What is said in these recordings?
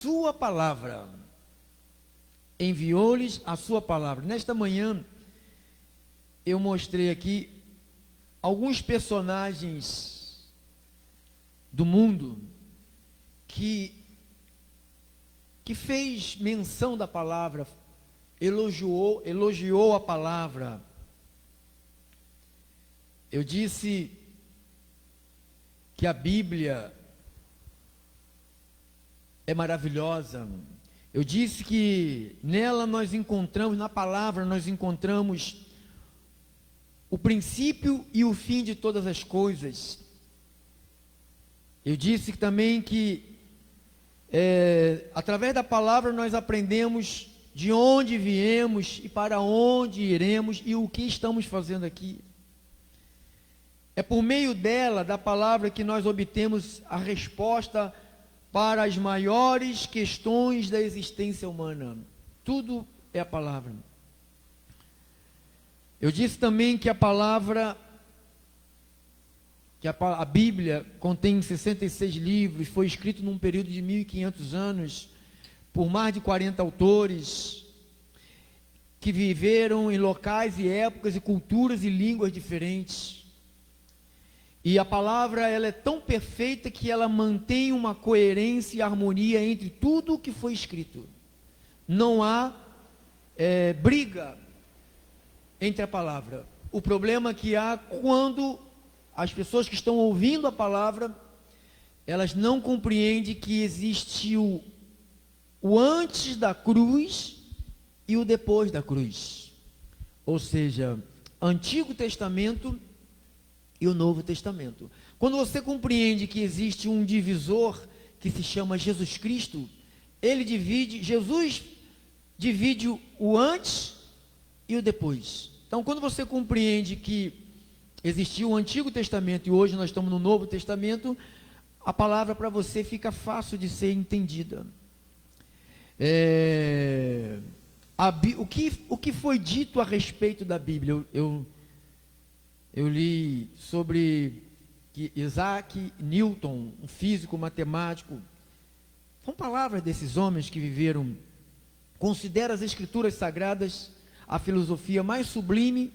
sua palavra. Enviou-lhes a sua palavra. Nesta manhã, eu mostrei aqui alguns personagens do mundo que fez menção da palavra, elogiou a palavra. Eu disse que a Bíblia é maravilhosa. Eu disse que nela nós encontramos, na palavra nós encontramos o princípio e o fim de todas as coisas. Eu disse também que através da palavra nós aprendemos de onde viemos e para onde iremos e o que estamos fazendo aqui. É por meio dela, da palavra, que nós obtemos a resposta para as maiores questões da existência humana. Tudo é a palavra. Eu disse também que a palavra, que a Bíblia contém 66 livros, foi escrito num período de 1500 anos, por mais de 40 autores, que viveram em locais e épocas e culturas e línguas diferentes. E a palavra, ela é tão perfeita que ela mantém uma coerência e harmonia entre tudo o que foi escrito. Não há briga entre a palavra. O problema que há quando as pessoas que estão ouvindo a palavra, elas não compreendem que existe o antes da cruz e o depois da cruz. Ou seja, Antigo Testamento e o Novo Testamento. Quando você compreende que existe um divisor que se chama Jesus Cristo, Jesus divide o antes e o depois. Então, quando você compreende que existiu o Antigo Testamento e hoje nós estamos no Novo Testamento, a palavra para você fica fácil de ser entendida. O que foi dito a respeito da Bíblia? Eu li sobre que Isaac Newton, um físico matemático, são palavras desses homens que viveram. Considera as Escrituras Sagradas a filosofia mais sublime.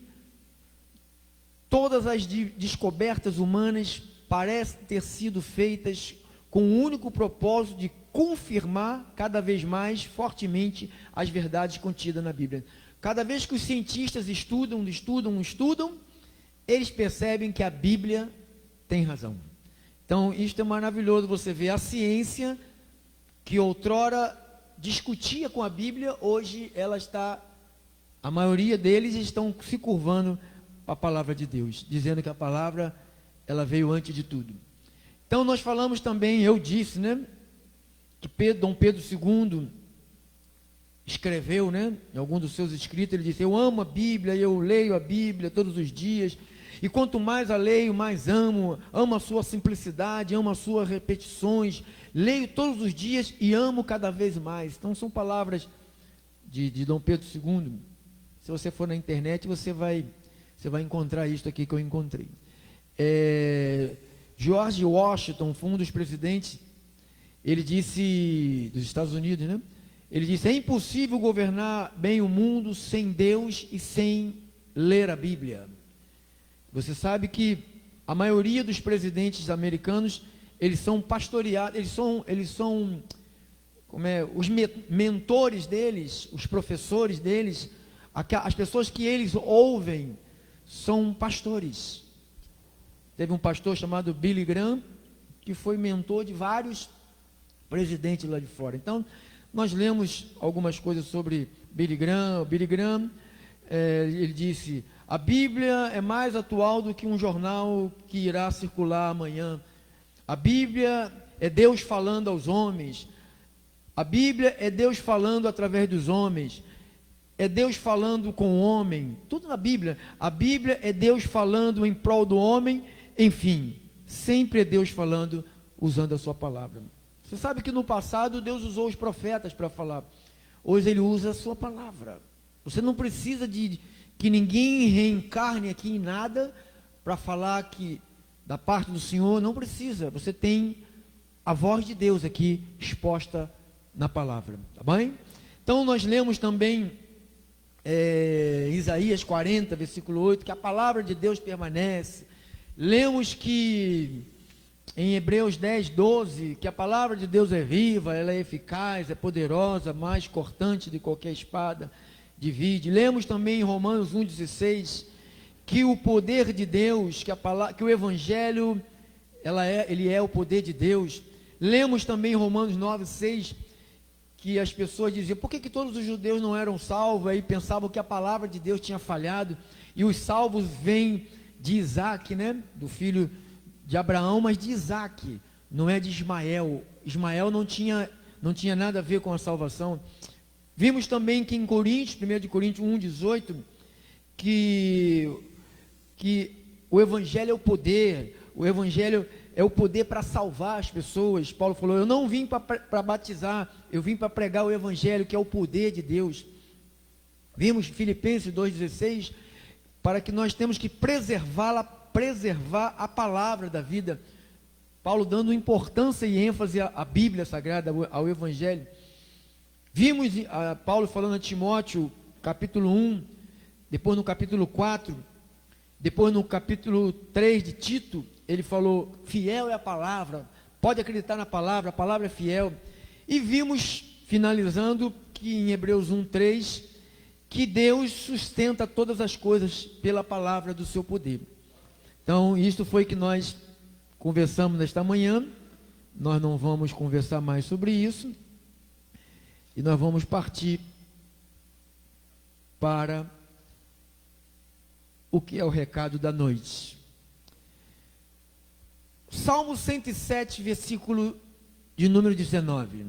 Todas as descobertas humanas parecem ter sido feitas com o único propósito de confirmar cada vez mais fortemente as verdades contidas na Bíblia. Cada vez que os cientistas estudam, eles percebem que a Bíblia tem razão. Então, isto é maravilhoso, você vê a ciência que outrora discutia com a Bíblia, hoje a maioria deles estão se curvando para a palavra de Deus, dizendo que a palavra, ela veio antes de tudo. Então, nós falamos também, eu disse, que Dom Pedro II escreveu, em algum dos seus escritos, ele disse: eu amo a Bíblia, eu leio a Bíblia todos os dias, e quanto mais a leio, mais amo a sua simplicidade, amo as suas repetições, leio todos os dias e amo cada vez mais. Então, são palavras de Dom Pedro II. Se você for na internet, você vai encontrar isso aqui que eu encontrei. George Washington foi um dos presidentes, ele disse, dos Estados Unidos, ele disse: é impossível governar bem o mundo sem Deus e sem ler a Bíblia. Você sabe que a maioria dos presidentes americanos, eles são pastoreados, eles são os mentores deles, os professores deles, as pessoas que eles ouvem, são pastores. Teve um pastor chamado Billy Graham, que foi mentor de vários presidentes lá de fora. Então, nós lemos algumas coisas sobre Billy Graham. Billy Graham, ele disse: a Bíblia é mais atual do que um jornal que irá circular amanhã. A Bíblia é Deus falando aos homens. A Bíblia é Deus falando através dos homens. É Deus falando com o homem. Tudo na Bíblia. A Bíblia é Deus falando em prol do homem. Enfim, sempre é Deus falando usando a sua palavra. Você sabe que no passado Deus usou os profetas para falar. Hoje Ele usa a sua palavra. Você não precisa de que ninguém reencarne aqui em nada para falar que da parte do Senhor. Não precisa. Você tem a voz de Deus aqui exposta na palavra, tá bem? Então nós lemos também Isaías 40, versículo 8, que a palavra de Deus permanece. Lemos que em Hebreus 10, 12, que a palavra de Deus é viva, ela é eficaz, é poderosa, mais cortante de qualquer espada, divide. Lemos também em Romanos 1, 16, que o poder de Deus, que o Evangelho, ele é o poder de Deus. Lemos também em Romanos 9, 6, que as pessoas diziam, por que todos os judeus não eram salvos? Aí pensavam que a palavra de Deus tinha falhado, e os salvos vêm de Isaac, né? Do filho de Abraão, mas de Isaac, não é de Ismael. Ismael não tinha nada a ver com a salvação. Vimos também que em Coríntios, 1 Coríntios 1, 18, que o Evangelho é o Evangelho é o poder para salvar as pessoas. Paulo falou, eu não vim para batizar, eu vim para pregar o Evangelho, que é o poder de Deus. Vimos Filipenses 2,16, para que nós temos que preservar a palavra da vida. Paulo dando importância e ênfase à Bíblia Sagrada, ao Evangelho. Vimos Paulo falando a Timóteo, capítulo 1, depois no capítulo 4, depois no capítulo 3 de Tito, ele falou, fiel é a palavra, pode acreditar na palavra, a palavra é fiel. E vimos, finalizando, que em Hebreus 1, 3, que Deus sustenta todas as coisas pela palavra do seu poder. Então, isto foi que nós conversamos nesta manhã. Nós não vamos conversar mais sobre isso, e nós vamos partir para o que é o recado da noite. Salmo 107, versículo de número 19.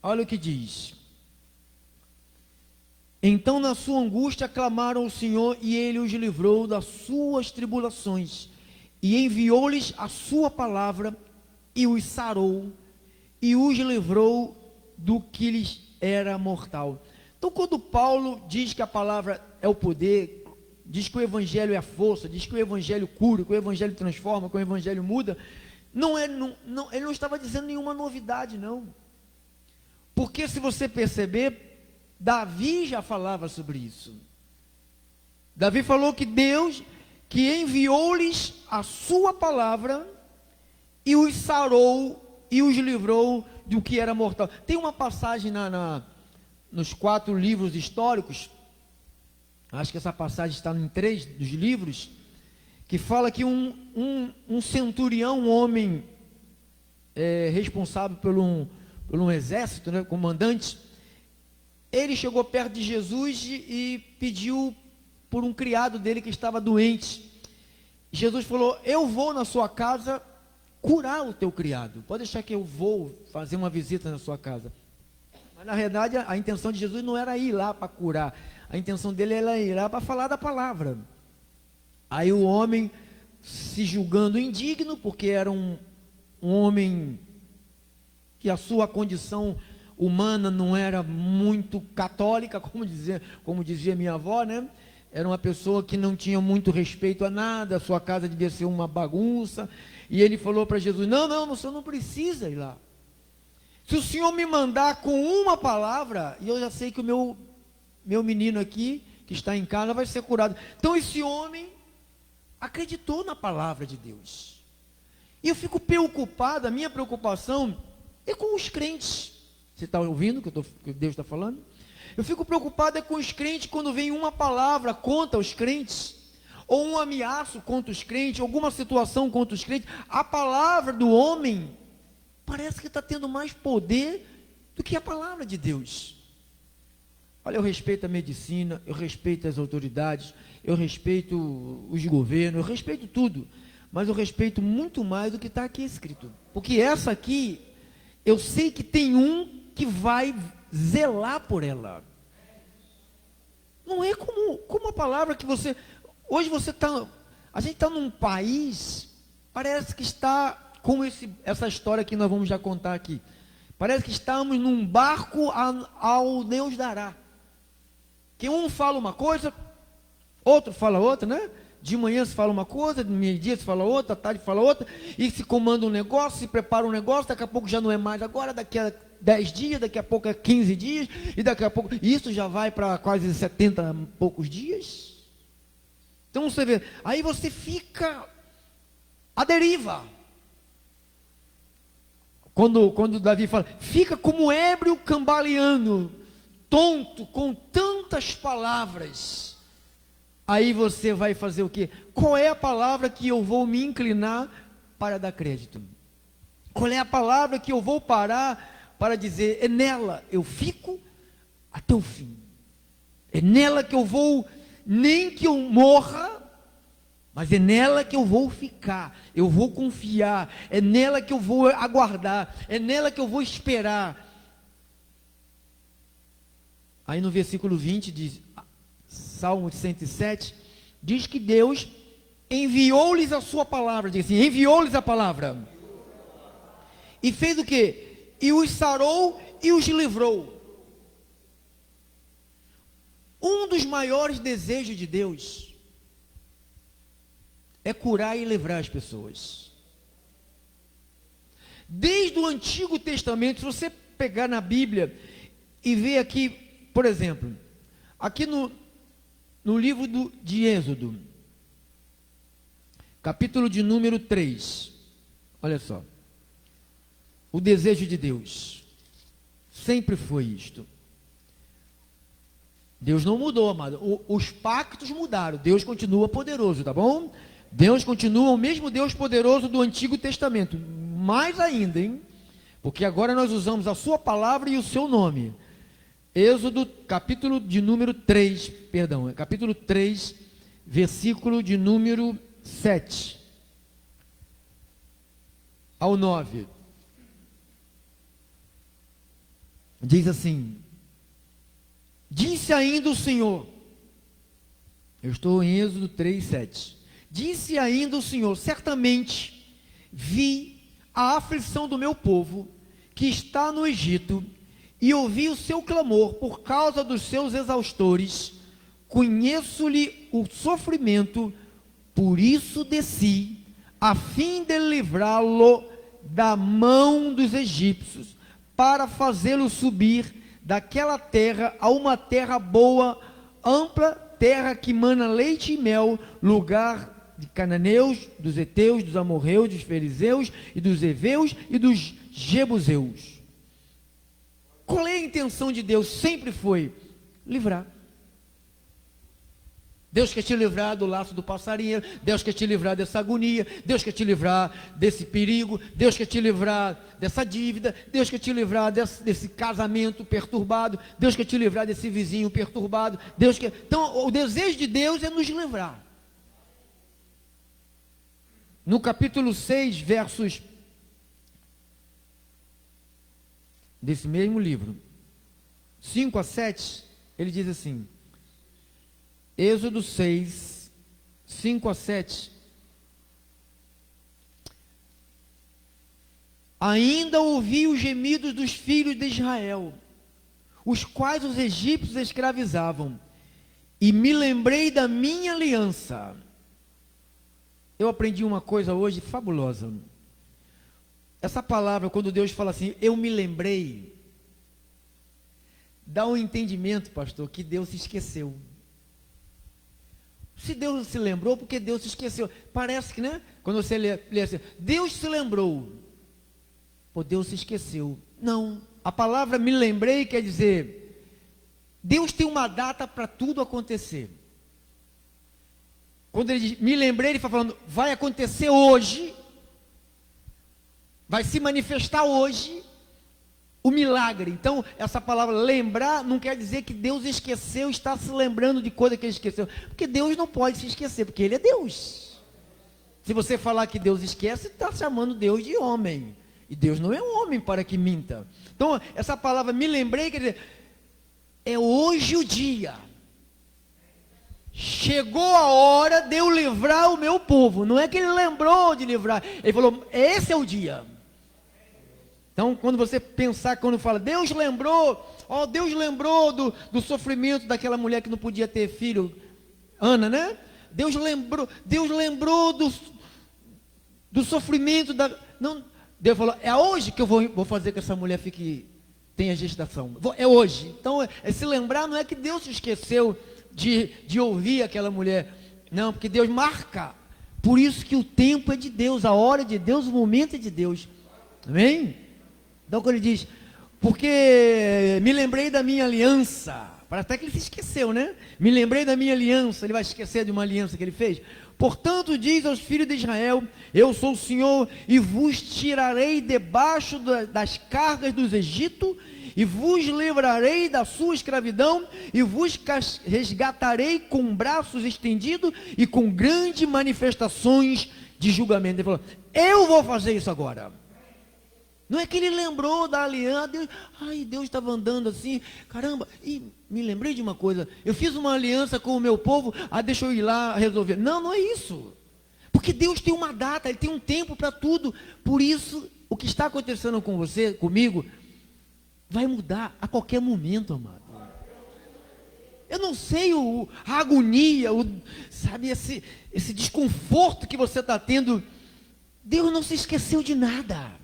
Olha o que diz. Então na sua angústia clamaram ao Senhor, e Ele os livrou das suas tribulações, e enviou-lhes a sua palavra, e os sarou, e os livrou do que lhes era mortal. Então quando Paulo diz que a palavra é o poder, diz que o Evangelho é a força, diz que o Evangelho cura, que o Evangelho transforma, que o Evangelho muda, ele não estava dizendo nenhuma novidade, não. Porque se você perceber, Davi já falava sobre isso. Davi falou que Deus, que enviou-lhes a sua palavra, e os sarou, e os livrou do que era mortal. Tem uma passagem nos 4 livros históricos, acho que essa passagem está em 3 dos livros, que fala que um centurião, um homem responsável por um exército, né, comandante, ele chegou perto de Jesus e pediu por um criado dele que estava doente. Jesus falou, eu vou na sua casa curar o teu criado, pode deixar que eu vou fazer uma visita na sua casa. Mas na verdade a intenção de Jesus não era ir lá para curar, a intenção dele era ir lá para falar da palavra. Aí o homem, se julgando indigno, porque era um homem que a sua condição humana não era muito católica, como dizia minha avó, né? Era uma pessoa que não tinha muito respeito a nada, a sua casa devia ser uma bagunça. E ele falou para Jesus, não, o senhor não precisa ir lá. Se o senhor me mandar com uma palavra, e eu já sei que o meu menino aqui, que está em casa, vai ser curado. Então esse homem acreditou na palavra de Deus. E eu fico preocupado, a minha preocupação é com os crentes. Você está ouvindo o que Deus está falando? Eu fico preocupado com os crentes, quando vem uma palavra contra os crentes, ou um ameaço contra os crentes, alguma situação contra os crentes, a palavra do homem parece que está tendo mais poder do que a palavra de Deus. Olha, eu respeito a medicina, eu respeito as autoridades, eu respeito os governos, eu respeito tudo, mas eu respeito muito mais do que está aqui escrito, porque essa aqui, eu sei que tem um que vai zelar por ela. Não é como a palavra que você... Hoje a gente está num país, parece que está, como essa história que nós vamos já contar aqui, parece que estamos num barco ao Deus dará, que um fala uma coisa, outro fala outra, né? De manhã se fala uma coisa, de meio-dia se fala outra, à tarde fala outra, e se comanda um negócio, se prepara um negócio, daqui a pouco já não é mais agora, daqui a 10 dias, daqui a pouco é 15 dias, e daqui a pouco, isso já vai para quase 70 e poucos dias. Então você vê, aí você fica à deriva. Quando Davi fala, fica como ébrio cambaleando, tonto, com tantas palavras. Aí você vai fazer o quê? Qual é a palavra que eu vou me inclinar para dar crédito? Qual é a palavra que eu vou parar para dizer, é nela eu fico até o fim. É nela que eu vou, nem que eu morra, mas é nela que eu vou ficar, eu vou confiar, é nela que eu vou aguardar, é nela que eu vou esperar. Aí no versículo 20 diz, Salmo 107, diz que Deus enviou-lhes a sua palavra, diz assim, enviou-lhes a palavra. E fez o quê? E os sarou e os livrou. Um dos maiores desejos de Deus é curar e livrar as pessoas. Desde o Antigo Testamento, se você pegar na Bíblia e ver aqui, por exemplo, aqui no livro de Êxodo, capítulo de número 3, olha só, o desejo de Deus sempre foi isto. Deus não mudou, amado. Os pactos mudaram. Deus continua poderoso, tá bom? Deus continua o mesmo Deus poderoso do Antigo Testamento. Mais ainda, hein? Porque agora nós usamos a sua palavra e o seu nome. Êxodo, capítulo de número 3, perdão, capítulo 3, versículo de número 7 ao 9. Diz assim, disse ainda o Senhor, eu estou em Êxodo 3, 7, disse ainda o Senhor, certamente vi a aflição do meu povo, que está no Egito, e ouvi o seu clamor por causa dos seus exaustores, conheço-lhe o sofrimento, por isso desci, a fim de livrá-lo da mão dos egípcios, para fazê-lo subir daquela terra a uma terra boa, ampla, terra que mana leite e mel, lugar de cananeus, dos heteus, dos amorreus, dos fariseus, e dos heveus, e dos jebuseus. Qual é a intenção de Deus? Sempre foi livrar. Deus quer te livrar do laço do passarinheiro, Deus quer te livrar dessa agonia, Deus quer te livrar desse perigo, Deus quer te livrar dessa dívida, Deus quer te livrar desse casamento perturbado, Deus quer te livrar desse vizinho perturbado, Deus quer... Então, o desejo de Deus é nos livrar. No capítulo 6, versos desse mesmo livro, 5 a 7, ele diz assim, Êxodo 6, 5 a 7. Ainda ouvi os gemidos dos filhos de Israel, os quais os egípcios escravizavam, e me lembrei da minha aliança. Eu aprendi uma coisa hoje fabulosa. Essa palavra, quando Deus fala assim, eu me lembrei, dá um entendimento, pastor, que Deus se esqueceu. Se Deus se lembrou, porque Deus se esqueceu. Parece que, né? Quando você lê assim, Deus se lembrou, ou Deus se esqueceu. Não, a palavra me lembrei quer dizer, Deus tem uma data para tudo acontecer. Quando ele diz, me lembrei, ele está falando, vai acontecer hoje, vai se manifestar hoje, o milagre. Então, essa palavra lembrar não quer dizer que Deus esqueceu, está se lembrando de coisa que ele esqueceu, porque Deus não pode se esquecer, porque ele é Deus. Se você falar que Deus esquece, está chamando Deus de homem, e Deus não é um homem para que minta. Então, essa palavra me lembrei, quer dizer, é hoje o dia, chegou a hora de eu livrar o meu povo. Não é que ele lembrou de livrar, ele falou, esse é o dia. Então, quando você pensar, quando fala, Deus lembrou, Deus lembrou do sofrimento daquela mulher que não podia ter filho, Ana, né? Deus lembrou do sofrimento Deus falou, é hoje que eu vou fazer que essa mulher fique tem a gestação. É hoje. Então, se lembrar, não é que Deus se esqueceu de ouvir aquela mulher. Não, porque Deus marca. Por isso que o tempo é de Deus, a hora é de Deus, o momento é de Deus. Amém? Então, quando ele diz, porque me lembrei da minha aliança. Parece até que ele se esqueceu, né? Me lembrei da minha aliança. Ele vai esquecer de uma aliança que ele fez? Portanto, diz aos filhos de Israel: eu sou o Senhor, e vos tirarei debaixo das cargas dos Egito, e vos livrarei da sua escravidão, e vos resgatarei com braços estendidos e com grandes manifestações de julgamento. Ele falou: eu vou fazer isso agora. Não é que ele lembrou da aliança, Deus estava andando assim, caramba, e me lembrei de uma coisa, eu fiz uma aliança com o meu povo, deixa eu ir lá resolver. Não, não é isso, porque Deus tem uma data, Ele tem um tempo para tudo. Por isso, o que está acontecendo com você, comigo, vai mudar a qualquer momento, amado. Eu não sei a agonia, sabe, esse desconforto que você está tendo. Deus não se esqueceu de nada.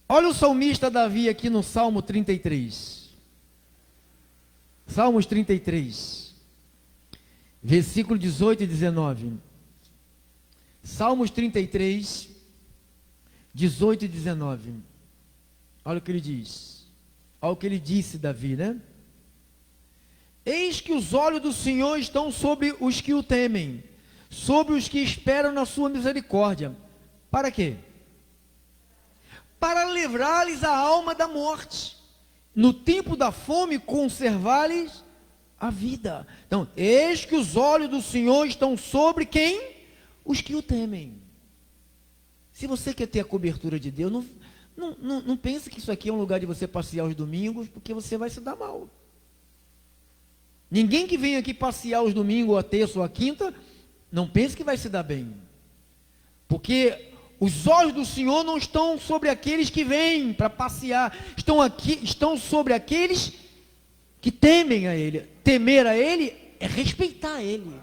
Olha o salmista Davi aqui no Salmo 33. Salmos 33, versículo 18 e 19. Salmos 33, 18 e 19. Olha o que ele diz. Olha o que ele disse, Davi, né? Eis que os olhos do Senhor estão sobre os que o temem, sobre os que esperam na sua misericórdia. Para quê? Para livrar-lhes a alma da morte, no tempo da fome conservar-lhes a vida. Então, eis que os olhos do Senhor estão sobre quem? Os que o temem. Se você quer ter a cobertura de Deus, não pense que isso aqui é um lugar de você passear aos domingos, porque você vai se dar mal. Ninguém que vem aqui passear aos domingos, ou a terça ou a quinta, não pense que vai se dar bem. Porque os olhos do Senhor não estão sobre aqueles que vêm para passear, estão sobre aqueles que temem a Ele. Temer a Ele é respeitar Ele,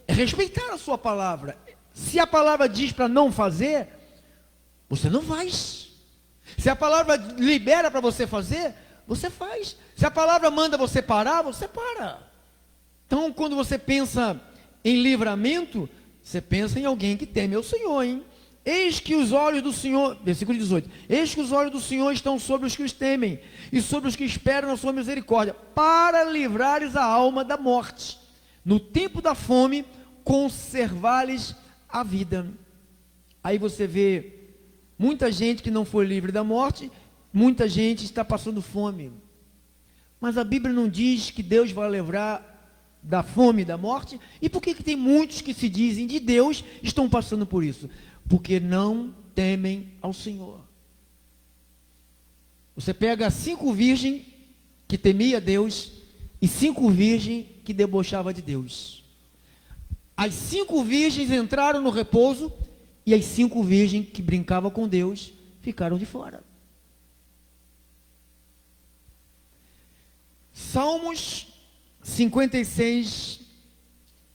é respeitar a sua palavra. Se a palavra diz para não fazer, você não faz. Se a palavra libera para você fazer, você faz. Se a palavra manda você parar, você para. Então, quando você pensa em livramento, você pensa em alguém que teme ao Senhor, hein? Eis que os olhos do Senhor, versículo 18, eis que os olhos do Senhor estão sobre os que os temem, e sobre os que esperam na sua misericórdia, para livrar-lhes a alma da morte, no tempo da fome, conservar-lhes a vida. Aí você vê muita gente que não foi livre da morte, muita gente está passando fome, mas a Bíblia não diz que Deus vai livrar da fome e da morte. E por que tem muitos que se dizem de Deus estão passando por isso? Porque não temem ao Senhor. Você pega 5 virgens que temia Deus e 5 virgens que debochava de Deus. As 5 virgens entraram no repouso e as 5 virgens que brincavam com Deus ficaram de fora. Salmos 56,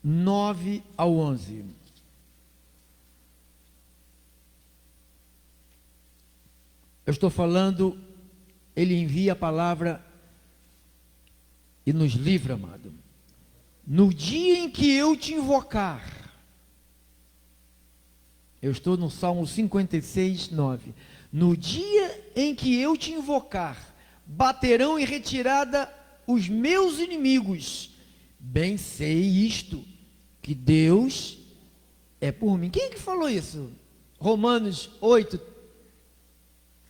9 ao 11. Eu estou falando, Ele envia a palavra e nos livra, amado. No dia em que eu te invocar, eu estou no Salmo 56, 9. No dia em que eu te invocar, baterão em retirada os meus inimigos. Bem sei isto, que Deus é por mim. Quem é que falou isso? Romanos 8.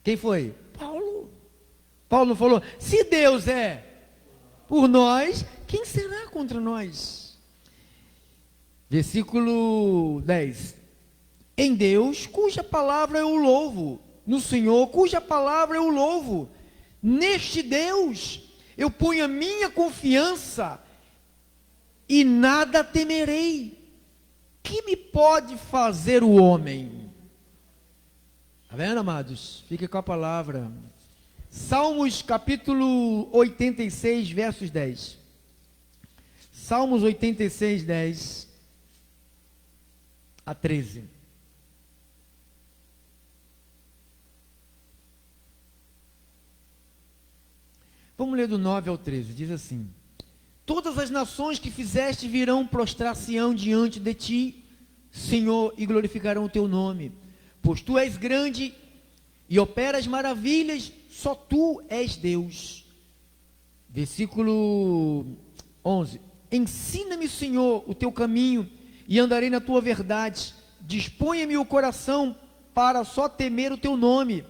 Quem foi? Paulo. Paulo não falou: se Deus é por nós, quem será contra nós? Versículo 10. Em Deus, cuja palavra eu louvo, no Senhor, cuja palavra eu louvo, neste Deus eu ponho a minha confiança e nada temerei. Que me pode fazer o homem? Está vendo, amados? Fique com a palavra. Salmos capítulo 86, versos 10. Salmos 86, 10 a 13. Vamos ler do 9 ao 13, diz assim: todas as nações que fizeste virão prostrar-se-ão diante de ti, Senhor, e glorificarão o teu nome, pois tu és grande e operas maravilhas, só tu és Deus. Versículo 11: ensina-me, Senhor, o teu caminho, e andarei na tua verdade. Disponha-me o coração para só temer o teu nome.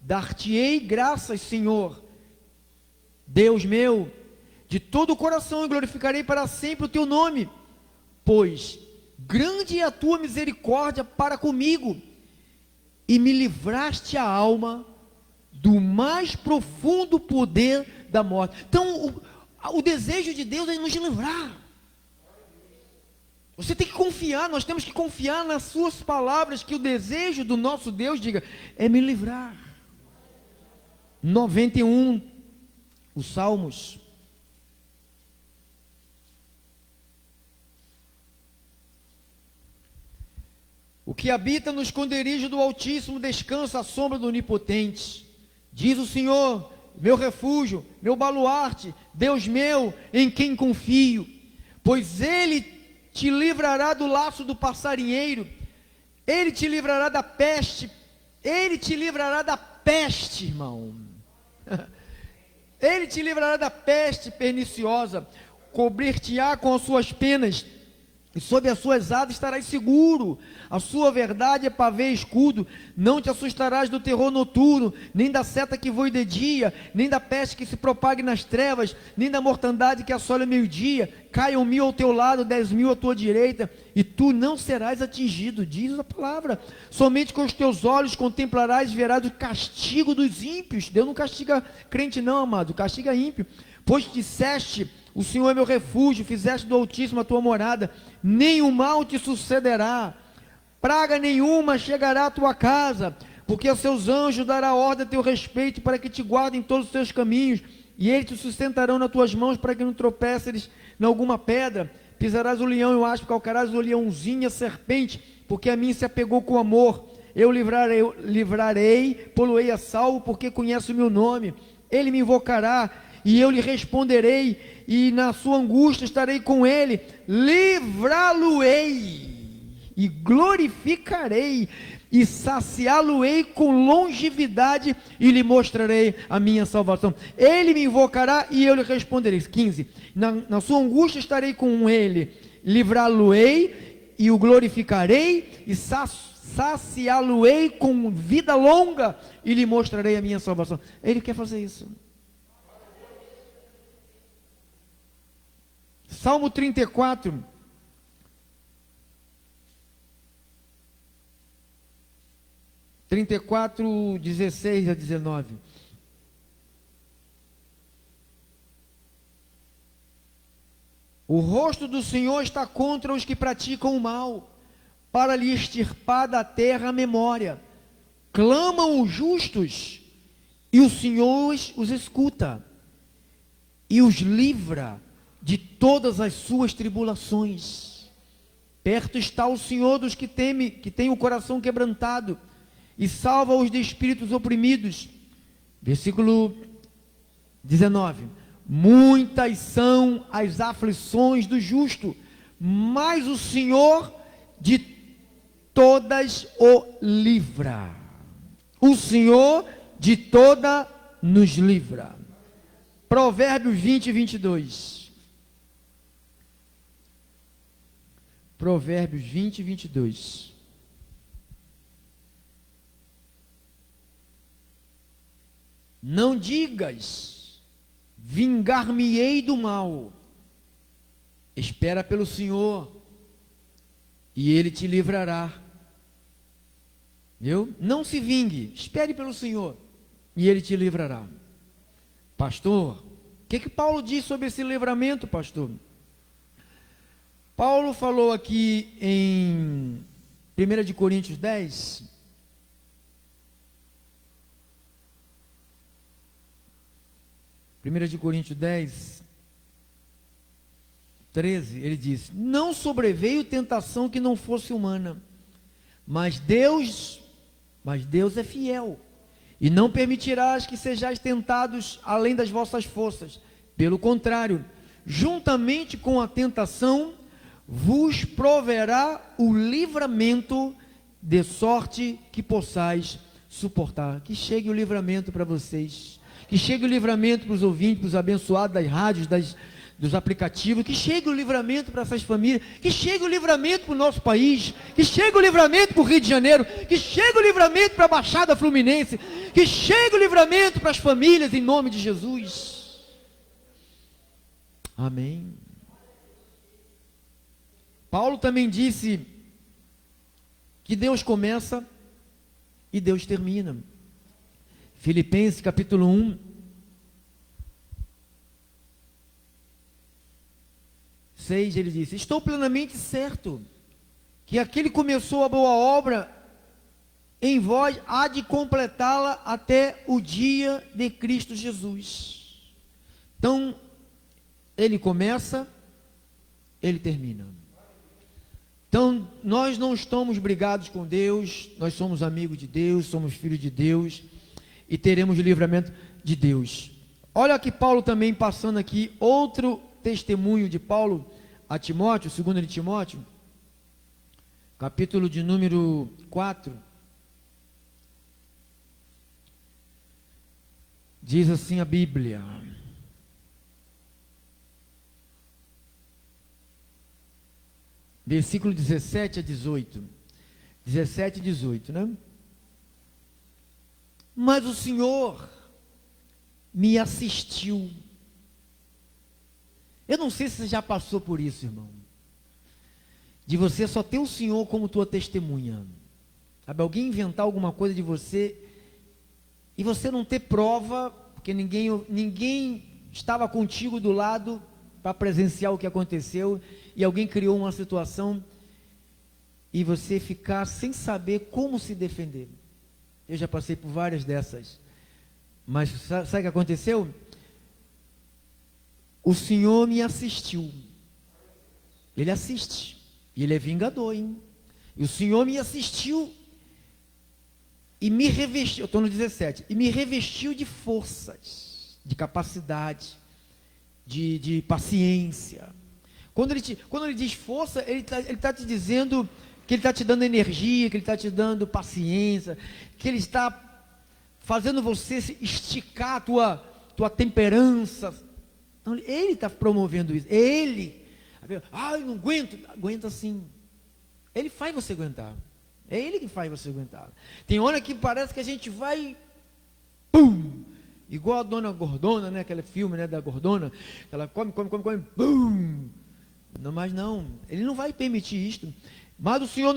Dar-te-ei graças, Senhor, Deus meu, de todo o coração, e glorificarei para sempre o teu nome, pois grande é a tua misericórdia para comigo, e me livraste a alma do mais profundo poder da morte. Então, o desejo de Deus é nos livrar. Você tem que confiar, nós temos que confiar nas suas palavras, que o desejo do nosso Deus, diga, é me livrar. 91, os Salmos. O que habita no esconderijo do Altíssimo descansa à sombra do Onipotente. Diz o Senhor, meu refúgio, meu baluarte, Deus meu, em quem confio. Pois Ele te livrará do laço do passarinheiro, Ele te livrará da peste, Ele te livrará da peste, irmão. Ele te livrará da peste perniciosa, cobrir-te-á com as suas penas, e sob as suas asas estarás seguro. A sua verdade é pavê e escudo. Não te assustarás do terror noturno, nem da seta que voe de dia, nem da peste que se propague nas trevas, nem da mortandade que assola o meio-dia. Caiam 1000 ao teu lado, 10.000 à tua direita, e tu não serás atingido, diz a palavra. Somente com os teus olhos contemplarás e verás o castigo dos ímpios. Deus não castiga crente não, amado, castiga ímpio. Pois disseste, o Senhor é meu refúgio, fizeste do Altíssimo a tua morada, nenhum mal te sucederá, praga nenhuma chegará à tua casa, porque a seus anjos dará ordem a teu respeito, para que te guardem todos os teus caminhos, e eles te sustentarão nas tuas mãos, para que não tropeces em alguma pedra. Pisarás o leão e o aspo, calcarás o leãozinho e a serpente, porque a mim se apegou com amor. Eu livrarei, poloei a salvo, porque conhece o meu nome. Ele me invocará, e eu lhe responderei, e na sua angústia estarei com ele. Livrá-lo-ei e glorificarei, e saciá-lo-ei com longevidade, e lhe mostrarei a minha salvação. Ele me invocará e eu lhe responderei. 15, na sua angústia estarei com ele, livrá-lo-ei e o glorificarei, e saciá-lo-ei com vida longa, e lhe mostrarei a minha salvação. Ele quer fazer isso. Salmo 34, (34, 16 a 19). O rosto do Senhor está contra os que praticam o mal, para lhe extirpar da terra a memória. Clamam os justos, e o Senhor os escuta, e os livra de todas as suas tribulações. Perto está o Senhor dos que temem, que tem o coração quebrantado, e salva-os de espíritos oprimidos. Versículo 19. Muitas são as aflições do justo, mas o Senhor de todas o livra. O Senhor de toda nos livra. Provérbios 20 e 22. Provérbios 20 e 22. Não digas, vingar-me-ei do mal. Espera pelo Senhor, e Ele te livrará. Viu? Não se vingue, espere pelo Senhor, e Ele te livrará. Pastor, o que Paulo diz sobre esse livramento, pastor? Paulo falou aqui em 1 Coríntios 10, (1 Coríntios 10, 13), ele diz: não sobreveio tentação que não fosse humana, mas Deus é fiel, e não permitirás que sejais tentados além das vossas forças. Pelo contrário, juntamente com a tentação, vos proverá o livramento, de sorte que possais suportar. Que chegue o livramento para vocês, que chegue o livramento para os ouvintes, para os abençoados das rádios, dos aplicativos, que chegue o livramento para essas famílias, que chegue o livramento para o nosso país, que chegue o livramento para o Rio de Janeiro, que chegue o livramento para a Baixada Fluminense, que chegue o livramento para as famílias, em nome de Jesus. Amém. Paulo também disse que Deus começa e Deus termina. Filipenses capítulo 1, 6, ele disse: estou plenamente certo que aquele que começou a boa obra em vós há de completá-la até o dia de Cristo Jesus. Então, ele começa, ele termina. Então, nós não estamos brigados com Deus, nós somos amigos de Deus, somos filhos de Deus, e teremos o livramento de Deus. Olha aqui Paulo também passando aqui, outro testemunho de Paulo a Timóteo, 2 de Timóteo, capítulo de número 4, diz assim a Bíblia: versículo 17 a 18, 17 e 18, né? Mas o Senhor me assistiu. Eu não sei se você já passou por isso, irmão, de você só ter o Senhor como tua testemunha, sabe, alguém inventar alguma coisa de você, e você não ter prova, porque ninguém estava contigo do lado, para presenciar o que aconteceu, e alguém criou uma situação, e você ficar sem saber como se defender. Eu já passei por várias dessas, mas sabe o que aconteceu? O Senhor me assistiu. Ele assiste, e Ele é vingador, hein? E o Senhor me assistiu, e me revestiu, eu estou no 17, e me revestiu de forças, de capacidade, de paciência. Quando ele diz força, ele tá te dizendo que Ele está te dando energia, que Ele está te dando paciência, que Ele está fazendo você esticar a tua temperança. Então, Ele está promovendo isso. Ele, eu não aguento. Aguenta sim. Ele faz você aguentar. É Ele que faz você aguentar. Tem hora que parece que a gente vai, pum, igual a Dona Gordona, né? Aquele filme, né, da Gordona, ela come, pum. Não, mas não, Ele não vai permitir isto. Mas o Senhor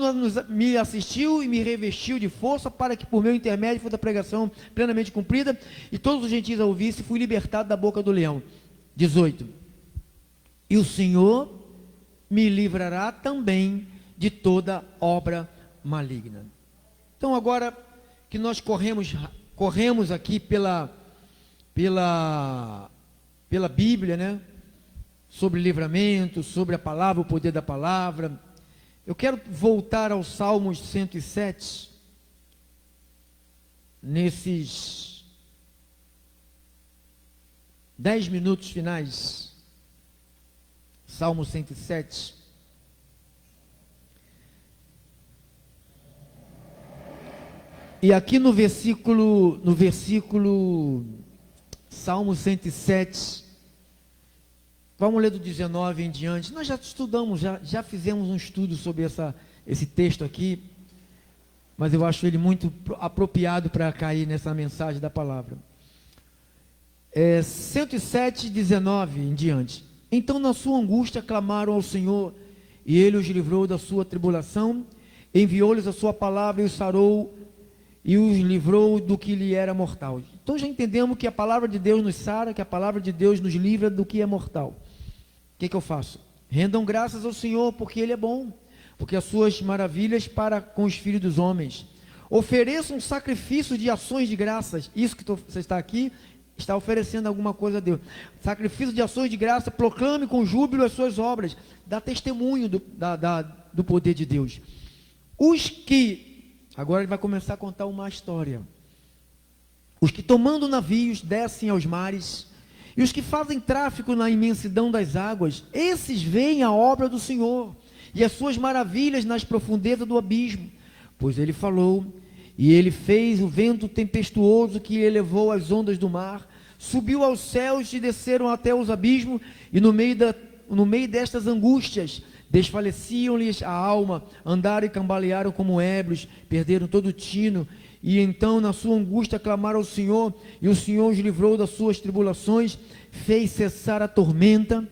me assistiu e me revestiu de força, para que por meu intermédio fosse a pregação plenamente cumprida, e todos os gentios a ouvissem, fui libertado da boca do leão. 18. E o Senhor me livrará também de toda obra maligna. Então, agora que nós corremos aqui pela Bíblia, né? Sobre livramento, sobre a palavra, o poder da palavra. Eu quero voltar ao Salmos 107, nesses 10 minutos finais. Salmo 107. E aqui no versículo, Salmo 107, vamos ler do 19 em diante. Nós já estudamos, já fizemos um estudo sobre esse texto aqui, mas eu acho ele muito apropriado para cair nessa mensagem da palavra. 107, 19 em diante. Então, na sua angústia, clamaram ao Senhor, e Ele os livrou da sua tribulação, enviou-lhes a sua palavra e os sarou, e os livrou do que lhe era mortal. Então já entendemos que a palavra de Deus nos sara, que a palavra de Deus nos livra do que é mortal. O que eu faço? Rendam graças ao Senhor, porque Ele é bom, porque as suas maravilhas para com os filhos dos homens. Ofereçam um sacrifício de ações de graças. Isso que você está aqui, está oferecendo alguma coisa a Deus. Sacrifício de ações de graça, proclame com júbilo as suas obras, dá testemunho do poder de Deus. Agora ele vai começar a contar uma história. Os que tomando navios descem aos mares, e os que fazem tráfico na imensidão das águas, esses veem a obra do Senhor, e as suas maravilhas nas profundezas do abismo. Pois ele falou, e ele fez o vento tempestuoso que elevou as ondas do mar, subiu aos céus e desceram até os abismos, e no meio destas angústias, desfaleciam-lhes a alma, andaram e cambalearam como ébrios, perderam todo o tino, e então na sua angústia clamaram ao Senhor, e o Senhor os livrou das suas tribulações, fez cessar a tormenta,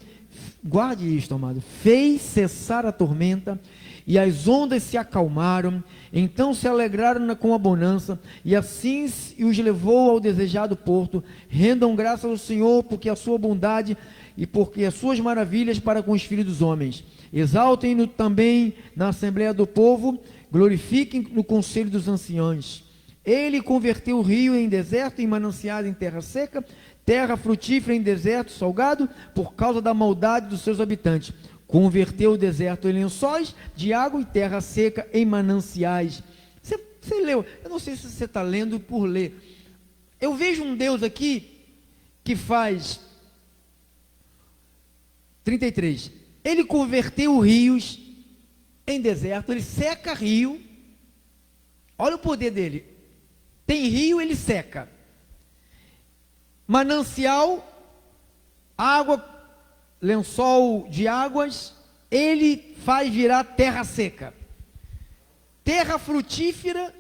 guarde isto, amado, fez cessar a tormenta, e as ondas se acalmaram, então se alegraram com a bonança, e assim os levou ao desejado porto. Rendam graças ao Senhor, porque a sua bondade e porque as suas maravilhas para com os filhos dos homens. Exaltem-no também na assembleia do povo, glorifiquem no conselho dos anciãos. Ele converteu o rio em deserto, em mananciais em terra seca, terra frutífera em deserto salgado, por causa da maldade dos seus habitantes. Converteu o deserto em lençóis de água e terra seca em mananciais. Você leu, eu não sei se você está lendo por ler. Eu vejo um Deus aqui que faz 33. Ele converteu rios em deserto, ele seca rio. Olha o poder dele. Tem rio, ele seca. Manancial, água, lençol de águas, ele faz virar terra seca. Terra frutífera,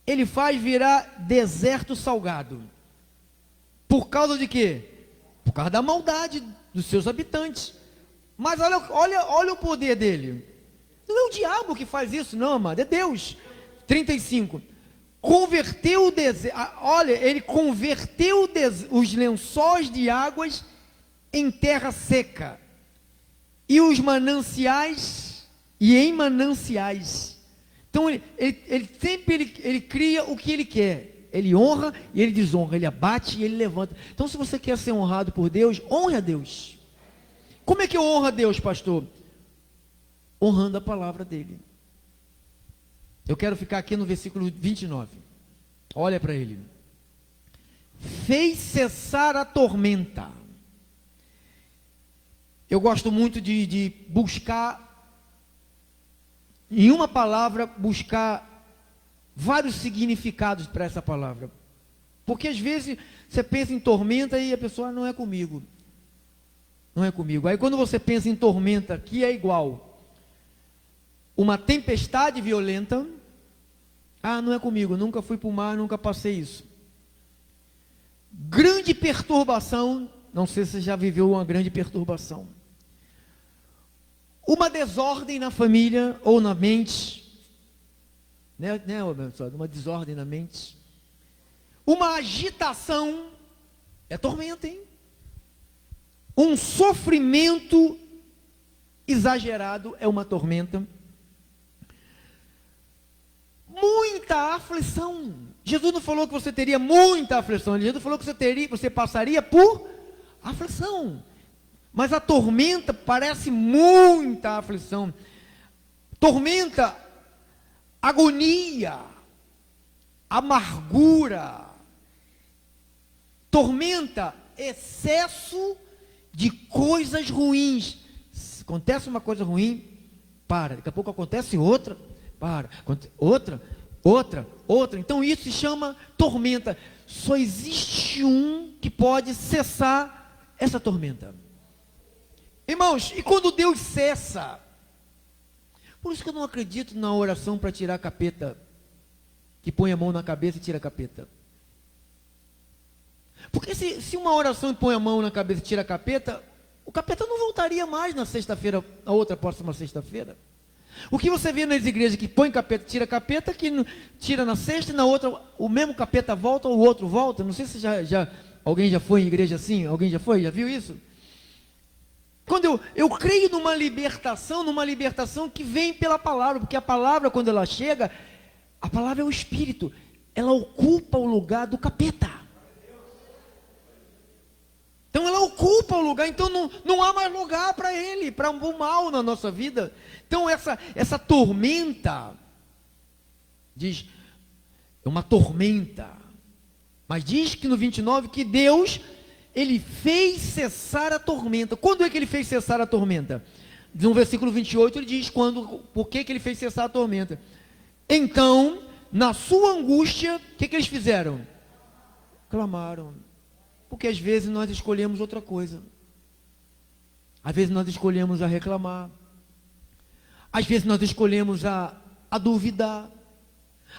ele faz virar deserto salgado. Por causa de quê? Por causa da maldade dos seus habitantes. Mas olha o poder dele. Não é o diabo que faz isso, não, amado, é Deus. 35. Converteu o deserto, olha, ele converteu os lençóis de águas em terra seca, e os mananciais, e em mananciais. Então ele sempre cria o que ele quer. Ele honra e ele desonra, ele abate e ele levanta. Então, se você quer ser honrado por Deus, honre a Deus. Como é que eu honro a Deus, pastor? Honrando a palavra dele. Eu quero ficar aqui no versículo 29. Olha para ele. Fez cessar a tormenta. Eu gosto muito de buscar, em uma palavra, buscar vários significados para essa palavra. Porque às vezes você pensa em tormenta e a pessoa não é comigo. Não é comigo. Aí quando você pensa em tormenta, que é igual uma tempestade violenta, não é comigo, nunca fui para o mar, nunca passei isso. Grande perturbação, não sei se você já viveu uma grande perturbação. Uma desordem na família ou na mente, né, uma desordem na mente. Uma agitação, é tormenta, hein? Um sofrimento exagerado é uma tormenta. Muita aflição. Jesus não falou que você teria muita aflição. Jesus falou que você passaria por aflição. Mas a tormenta parece muita aflição. Tormenta, agonia, amargura. Tormenta, excesso de coisas ruins. Se acontece uma coisa ruim, para. Daqui a pouco acontece outra, para. Outra. Então isso se chama tormenta. Só existe um que pode cessar essa tormenta. Irmãos, e quando Deus cessa? Por isso que eu não acredito na oração para tirar a capeta, que põe a mão na cabeça e tira a capeta. Porque se uma oração põe a mão na cabeça e tira a capeta, o capeta não voltaria mais na sexta-feira, na outra próxima sexta-feira. O que você vê nas igrejas que põe capeta, tira capeta, que tira na sexta e na outra, o mesmo capeta volta, o outro volta. Não sei se alguém já foi em igreja assim, alguém já foi, já viu isso? Quando eu creio numa libertação que vem pela palavra, porque a palavra, quando ela chega, a palavra é o Espírito, ela ocupa o lugar do capeta. Então ela ocupa o lugar, então não há mais lugar para ele, para o mal na nossa vida. Então essa tormenta, diz, é uma tormenta, Mas diz que no 29 que Deus, ele fez cessar a tormenta. Quando é que ele fez cessar a tormenta? No versículo 28 ele diz por que ele fez cessar a tormenta. Então, na sua angústia, o que eles fizeram? Clamaram. Porque às vezes nós escolhemos outra coisa. Às vezes nós escolhemos a reclamar. Às vezes nós escolhemos a duvidar.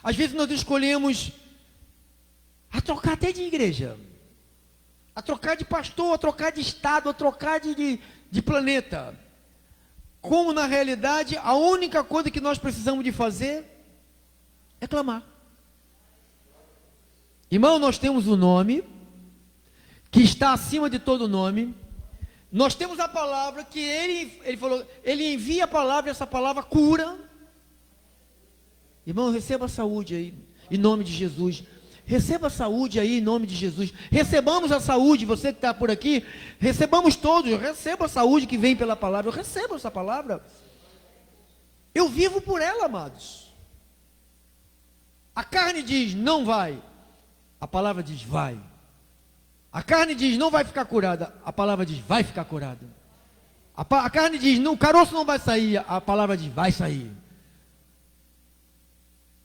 Às vezes nós escolhemos a trocar até de igreja, a trocar de pastor, a trocar de estado, a trocar de planeta. Como na realidade a única coisa que nós precisamos de fazer é clamar. Irmão, nós temos um nome que está acima de todo nome. Nós temos a palavra que ele falou, ele envia a palavra, essa palavra cura. Irmão, receba a saúde aí, em nome de Jesus. Receba a saúde aí, em nome de Jesus. Recebamos a saúde, você que está por aqui, recebamos todos, receba a saúde que vem pela palavra. Eu recebo essa palavra. Eu vivo por ela, amados. A carne diz, não vai. A palavra diz, vai. A carne diz, não vai ficar curada. A palavra diz, vai ficar curada. A carne diz, não, o caroço não vai sair. A palavra diz, vai sair.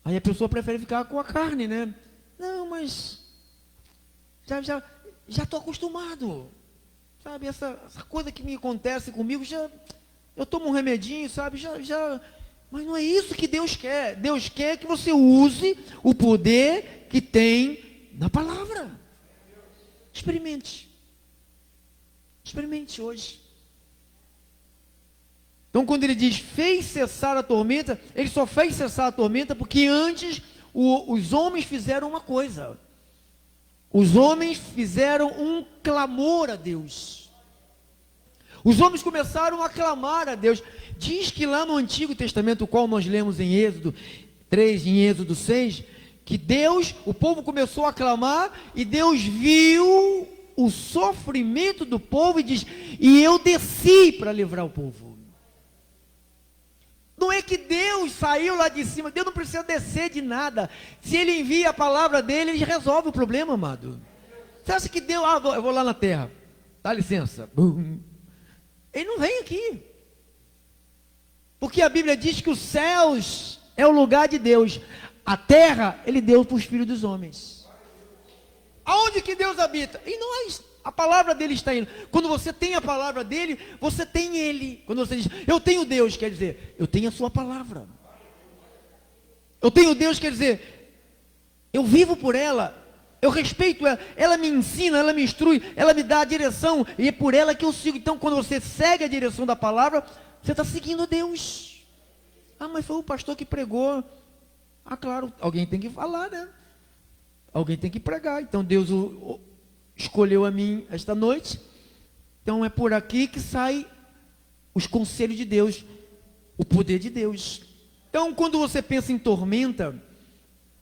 Aí a pessoa prefere ficar com a carne, né? Não, mas já estou acostumado. Sabe, essa coisa que me acontece comigo, eu tomo um remedinho, sabe, mas não é isso que Deus quer. Deus quer que você use o poder que tem na palavra. Experimente hoje. Então quando ele diz, fez cessar a tormenta, ele só fez cessar a tormenta porque antes os homens fizeram uma coisa. Os homens fizeram um clamor a Deus. Os homens começaram a clamar a Deus. Diz que lá no Antigo Testamento, o qual nós lemos em Êxodo 3, em Êxodo 6, que o povo começou a clamar, e Deus viu o sofrimento do povo e diz, e eu desci para livrar o povo. Não é que Deus saiu lá de cima, Deus não precisa descer de nada. Se Ele envia a palavra dele, Ele resolve o problema, amado. Você acha que Deus, eu vou lá na terra, dá licença. Ele não vem aqui. Porque a Bíblia diz que os céus é o lugar de Deus. A terra, Ele deu para os filhos dos homens. Aonde que Deus habita? Em nós. A palavra dele está indo. Quando você tem a palavra dele, você tem ele. Quando você diz, eu tenho Deus, quer dizer, eu tenho a sua palavra. Eu tenho Deus, quer dizer, eu vivo por ela, eu respeito ela, ela me ensina, ela me instrui, ela me dá a direção, e é por ela que eu sigo. Então, quando você segue a direção da palavra, você está seguindo Deus. Mas foi o pastor que pregou. Claro, alguém tem que falar, né? Alguém tem que pregar. Então, Deus escolheu a mim esta noite. Então é por aqui que sai os conselhos de Deus, o poder de Deus. Então quando você pensa em tormenta,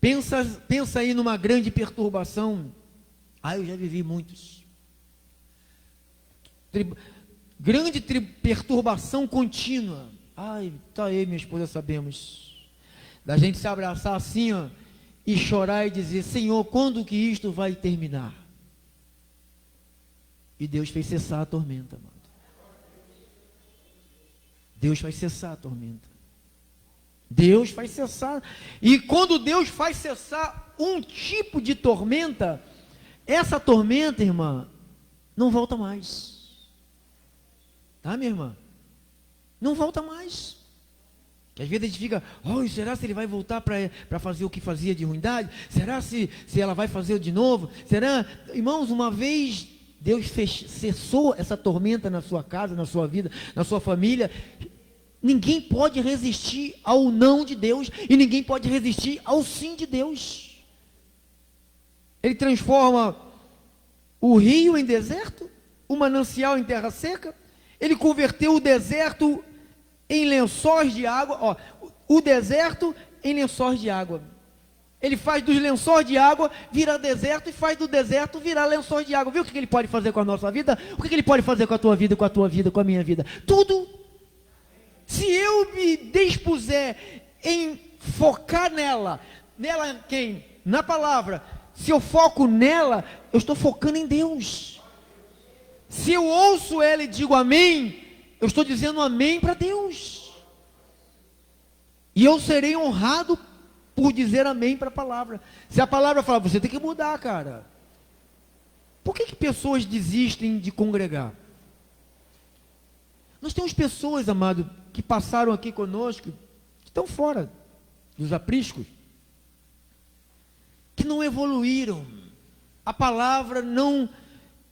pensa aí numa grande perturbação. Eu já vivi muitos. Grande perturbação contínua. Tá aí, minha esposa, sabemos. Da gente se abraçar assim, e chorar e dizer, Senhor, quando que isto vai terminar? E Deus fez cessar a tormenta, amado. Deus vai cessar a tormenta. Deus faz cessar. E quando Deus faz cessar um tipo de tormenta, essa tormenta, irmã, não volta mais. Tá, minha irmã? Não volta mais. Às vezes a gente fica, será se ele vai voltar para fazer o que fazia de ruindade? Será se ela vai fazer de novo? Será? Irmãos, uma vez Deus cessou essa tormenta na sua casa, na sua vida, na sua família. Ninguém pode resistir ao não de Deus, e ninguém pode resistir ao sim de Deus. Ele transforma o rio em deserto, o manancial em terra seca. Ele converteu o deserto em lençóis de água, o deserto em lençóis de água. Ele faz dos lençóis de água virar deserto, e faz do deserto virar lençóis de água. Viu o que ele pode fazer com a nossa vida? O que ele pode fazer com a tua vida, com a tua vida, com a minha vida? Tudo. Se eu me dispuser em focar nela quem? Na palavra, Se eu foco nela, eu estou focando em Deus. Se eu ouço ela e digo amém, eu estou dizendo amém para Deus. E eu serei honrado por dizer amém para a palavra. Se a palavra falar, você tem que mudar, cara. Por que pessoas desistem de congregar? Nós temos pessoas, amado, que passaram aqui conosco, que estão fora dos apriscos, que não evoluíram. A palavra não,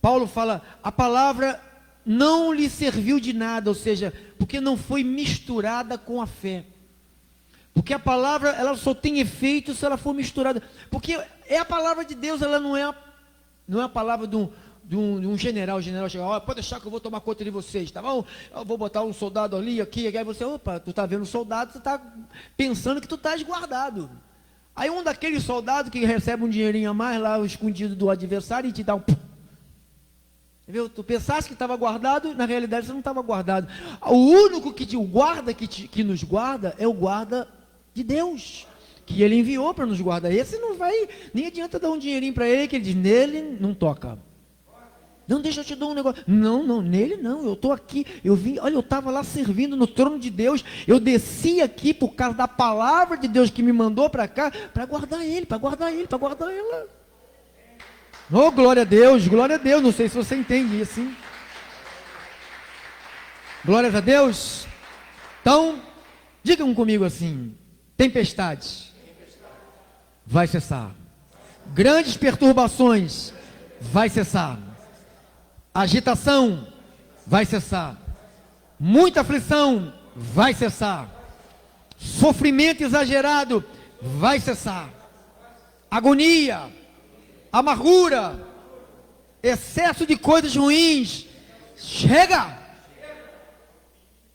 Paulo fala, a palavra não lhe serviu de nada, ou seja, porque não foi misturada com a fé. Porque a palavra, ela só tem efeito se ela for misturada. Porque é a palavra de Deus, ela não é a palavra de um general. O general chega, ó, pode deixar que eu vou tomar conta de vocês, tá bom? Eu vou botar um soldado ali, aqui, aí você, opa, tu tá vendo um soldado, tu tá pensando que tu estás guardado. Aí um daqueles soldados que recebe um dinheirinho a mais lá, escondido do adversário, e te dá um... Viu? Tu pensaste que estava guardado, na realidade você não estava guardado. O único que o guarda, que nos guarda, é o guarda de Deus, que Ele enviou para nos guardar. Esse não vai, nem adianta dar um dinheirinho para ele, que Ele diz, nele não toca. Não, deixa eu te dar um negócio. Não, nele não, eu estou aqui, eu vim, olha, eu estava lá servindo no trono de Deus, eu desci aqui por causa da palavra de Deus que me mandou para cá, para guardar ele, para guardar ele, para guardar ela. Oh, glória a Deus, não sei se você entende isso, hein? Glórias a Deus. Então, digam comigo assim, tempestade vai cessar, grandes perturbações vai cessar, agitação vai cessar, muita aflição vai cessar, sofrimento exagerado vai cessar, agonia, amargura, excesso de coisas ruins, chega.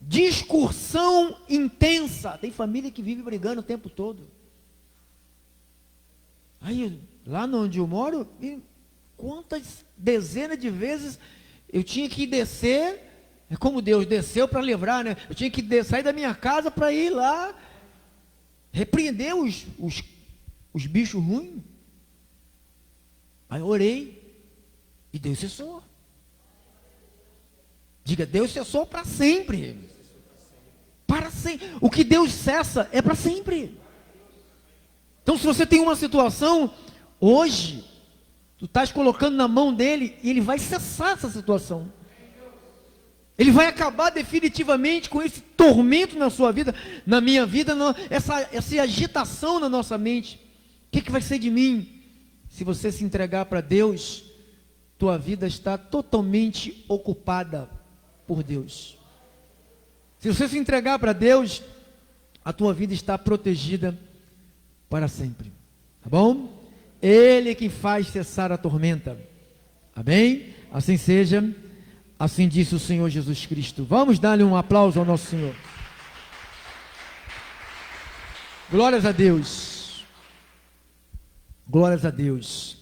Discussão intensa, tem família que vive brigando o tempo todo. Aí, lá onde eu moro, quantas dezenas de vezes eu tinha que descer, é como Deus desceu para livrar, né? Eu tinha que sair da minha casa para ir lá, repreender os bichos ruins. Aí eu orei, e Deus cessou. Diga, Deus cessou para sempre. Para sempre. O que Deus cessa é para sempre. Então, se você tem uma situação, hoje, tu estás colocando na mão dele, e ele vai cessar essa situação. Ele vai acabar definitivamente com esse tormento na sua vida, na minha vida, essa agitação na nossa mente. O que vai ser de mim? Se você se entregar para Deus, tua vida está totalmente ocupada por Deus. Se você se entregar para Deus, a tua vida está protegida para sempre. Tá bom? Ele é que faz cessar a tormenta. Amém? Assim seja. Assim disse o Senhor Jesus Cristo. Vamos dar-lhe um aplauso ao nosso Senhor. Glórias a Deus. Glórias a Deus.